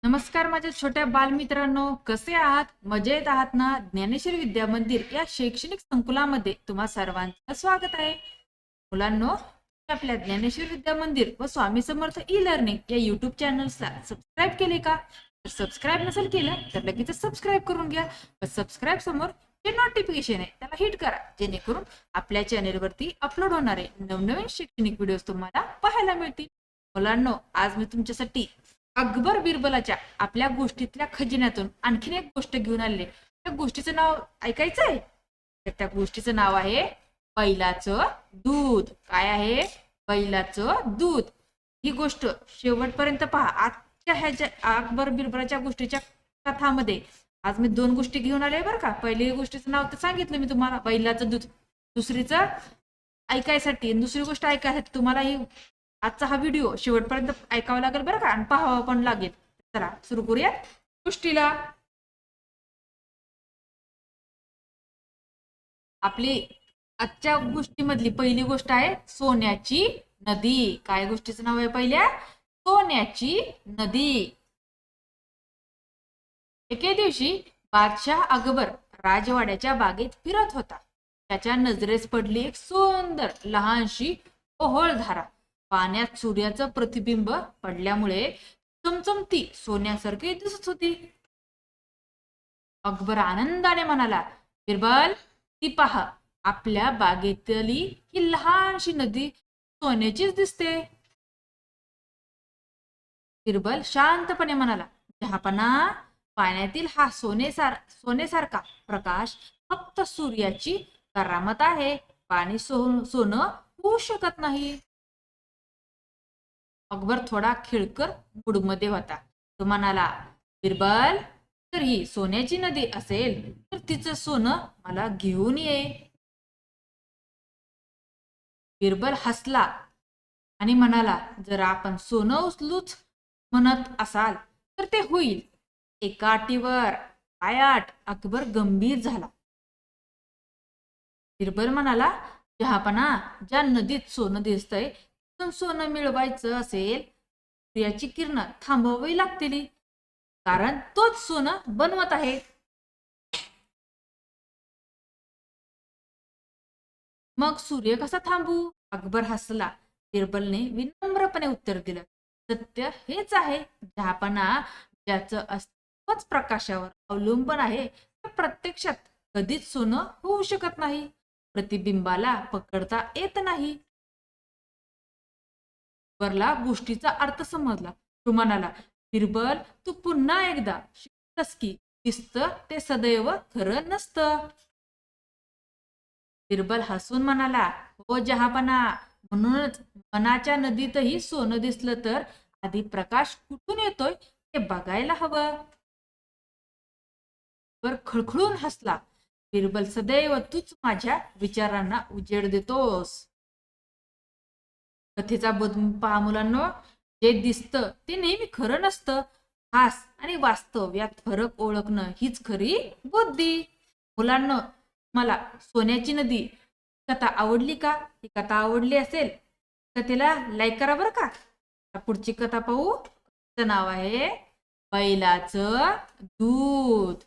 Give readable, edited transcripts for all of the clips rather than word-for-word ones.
नमस्कार माझ्या छोट्या बालमित्रांनो, कसे आहात? मजेत आहात ना? ज्ञानेश्वर विद्या मंदिर या शैक्षणिक संकुलामध्ये तुम्हा सर्वांचं स्वागत आहे. मुलांनो, आपल्या ज्ञानेश्वर विद्या मंदिर व स्वामी समर्थ ई लर्निंग या युट्यूब चॅनलला सबस्क्राईब केले का? तर सबस्क्राईब नसेल केलं तर लगेच सबस्क्राईब करून घ्या व सबस्क्राईब समोर जे नोटिफिकेशन आहे त्याला हिट करा, जेणेकरून आपल्या चॅनेलवरती अपलोड होणारे नवनवीन शैक्षणिक व्हिडिओ तुम्हाला पाहायला मिळतील. मुलांनो, आज मी तुमच्यासाठी अकबर बिरबलाच्या आपल्या गोष्टीतल्या खजिन्यातून आणखीन एक गोष्ट घेऊन आले. त्या गोष्टीचं नाव ऐकायचंय? तर त्या गोष्टीचं नाव आहे बैलाचं दूध. काय आहे? बैलाचं दूध. ही गोष्ट शेवटपर्यंत पहा. आजच्या ह्या अकबर बिरबलाच्या गोष्टीच्या कथामध्ये आज मी दोन गोष्टी घेऊन आले बरं का. पहिली गोष्टीचं नाव तर सांगितलं मी तुम्हाला, बैलाचं दूध. दुसरीचं ऐकायसाठी, दुसरी गोष्ट ऐकायसाठी तुम्हाला ही आजचा हा व्हिडिओ शेवटपर्यंत ऐकावा लागेल बरं का, आणि पाहावा पण लागेल. चला सुरू करूया गोष्टीला. आपली आजच्या गोष्टीमधली पहिली गोष्ट आहे सोन्याची नदी. काय गोष्टीचं नाव आहे पहिल्या? सोन्याची नदी. एके दिवशी बादशाह अकबर राजवाड्याच्या बागेत फिरत होता. त्याच्या नजरेस पडली एक सुंदर लहानशी ओहळ धारा. पाण्यात सूर्याचं प्रतिबिंब पडल्यामुळे चमचमती सोन्यासारखी दिसत होती. अकबर आनंदाने म्हणाला, बिरबल, ती पहा, आपल्या बागेतली ही लहानशी नदी सोन्याचीच दिसते. बिरबल शांतपणे म्हणाला, जहापना, पाण्यातील हा सोनेसारखा प्रकाश फक्त सूर्याची करामत आहे. पाणी सोनं होऊ शकत नाही. अकबर थोडा खेळकर मूडमध्ये होता. तो म्हणाला, बिरबल, तर ही सोन्याची नदी असेल तर तिचं सोनं मला घेऊन ये. बिरबल हसला आणि म्हणाला, जर आपण सोनं उचलूच म्हणत असाल तर ते होईल. एका अटीवर. काय अट? अकबर गंभीर झाला. बिरबल म्हणाला, जहापना, ज्या नदीत सोनं दिसतंय सोनं मिळवायचं असेल, सूर्याची किरण थांबवावी लागतील, कारण तोच सोनं बनवत आहे. मग सूर्य कसा थांबू? अकबर हसला. बिरबलने विनम्रपणे उत्तर दिलं, सत्य हेच आहे जहापना, ज्याचं अस्तित्वच प्रकाशावर अवलंबून आहे ते प्रत्यक्षात कधीच सोनं होऊ शकत नाही. प्रतिबिंबाला पकडता येत नाही. अकबरला गोष्टीचा अर्थ समजला. तो म्हणाला, बिरबल, तू पुन्हा एकदा शिकतस की दिसतं ते सदैव खरं नसतं. बिरबल हसून म्हणाला, हो जहापना, म्हणूनच मनाच्या नदीतही सोनं दिसलं तर आधी प्रकाश कुठून येतोय ते बघायला हवं. वर खळखळून हसला. बिरबल, सदैव तूच माझ्या विचारांना उजेड देतोस. कथेचा बोध पहा मुलांनो, जे दिसतं ते नेहमी खरं नसतं. हास आणि वास्तव यात फरक ओळखणं हीच खरी बुद्धी. मुलांनो, मला सोन्याची नदी कथा आवडली का? ही कथा आवडली असेल कथेला लाईक करा बरं का. पुढची कथा पाहू. तिचं नाव आहे बैलाचं दूध.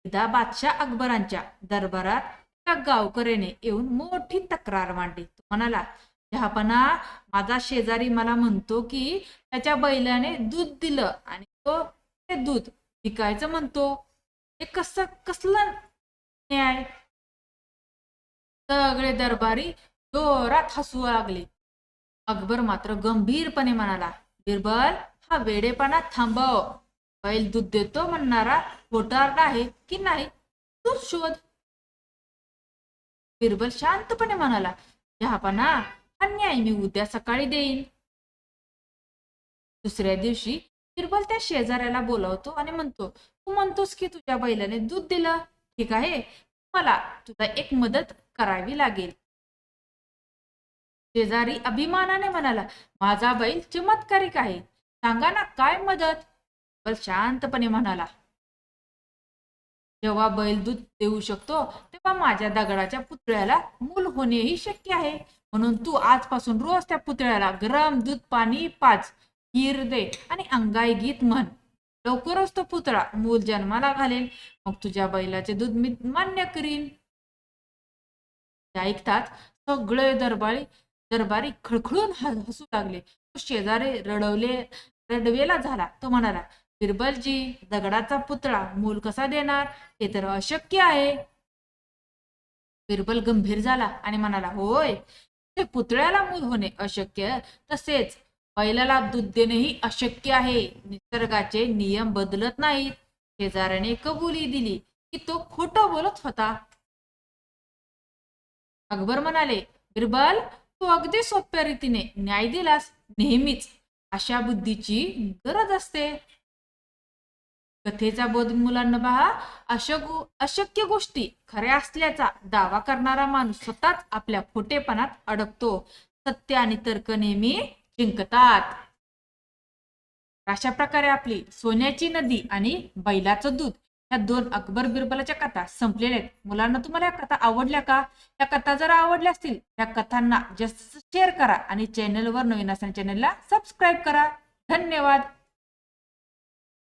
एकदा बादशाह अकबरांच्या दरबारात एका गावकऱ्याने येऊन मोठी तक्रार मांडली. तो म्हणाला, जहापना, माझा शेजारी मला म्हणतो की त्याच्या बैलाने दूध दिलं आणि तो ते दूध विकायचं म्हणतो. हे कसलं न्याय? सगळे दरबारी जोरात हसू लागले. अकबर मात्र गंभीरपणे म्हणाला, बिरबल, हा वेडेपणा थांबव. बैल दूध देतो म्हणणारा खोटारडा आहे की नाही तू शोध. बिरबल शांतपणे म्हणाला, जहापना, हा न्याय मी उद्या सकाळी देईन. दुसऱ्या दिवशी बिरबल त्या शेजाऱ्याला बोलावतो आणि म्हणतो, तू म्हणतोस की तुझ्या बैलाने दूध दिलं, ठीक आहे, मला तुला एक मदत करावी लागेल. शेजारी अभिमानाने म्हणाला, माझा बैल चमत्कारिक आहे, सांगा ना काय मदत. बिरबल शांतपणे म्हणाला, जेव्हा बैल दूध देऊ शकतो तेव्हा माझ्या दगडाच्या पुतळ्याला मूल होणेही शक्य आहे. म्हणून तू आजपासून रोज त्या पुतळ्याला गरम दूध पाणी पाज. खीर दे आणि अंगाई गीत म्हण. लवकरच तो पुतळा मूल जन्माला घालेल, मग तुझ्या बैलाचे दूध मी मान्य करीन. ते ऐकताच सगळे दरबारी खळखळून हसू लागले. शेजारी रडवेला झाला. तो म्हणाला, बिरबलजी, दगडाचा पुतळा मूल कसा देणार? ते तर अशक्य आहे. बिरबल गंभीर झाला आणि म्हणाला, होय, ते पुतळ्याला मूल होणे अशक्य, तसेच बैलाला दूध देणेही अशक्य आहे. निसर्गाचे नियम बदलत नाहीत. शेजाऱ्याने कबुली दिली की तो खोटं बोलत होता. अकबर म्हणाले, बिरबल, तू अगदी सोप्या रीतीने न्याय दिलास. नेहमीच अशा बुद्धीची गरज असते. कथेचा बोध मुलांना पहा, अशक्य गोष्टी खऱ्या असल्याचा दावा करणारा माणूस स्वतःच आपल्या खोटेपणात अडकतो. सत्य आणि तर्क नेहमी जिंकतात. अशा प्रकारे आपली सोन्याची नदी आणि बैलाचं दूध ह्या दोन अकबर बिरबलाच्या कथा संपलेल्या आहेत. मुलांना, तुम्हाला या कथा आवडल्या का? या कथा जर आवडल्या असतील, या कथांना जास्त शेअर करा आणि चॅनलवर नवीन असणाऱ्या चॅनलला सबस्क्राईब करा. धन्यवाद.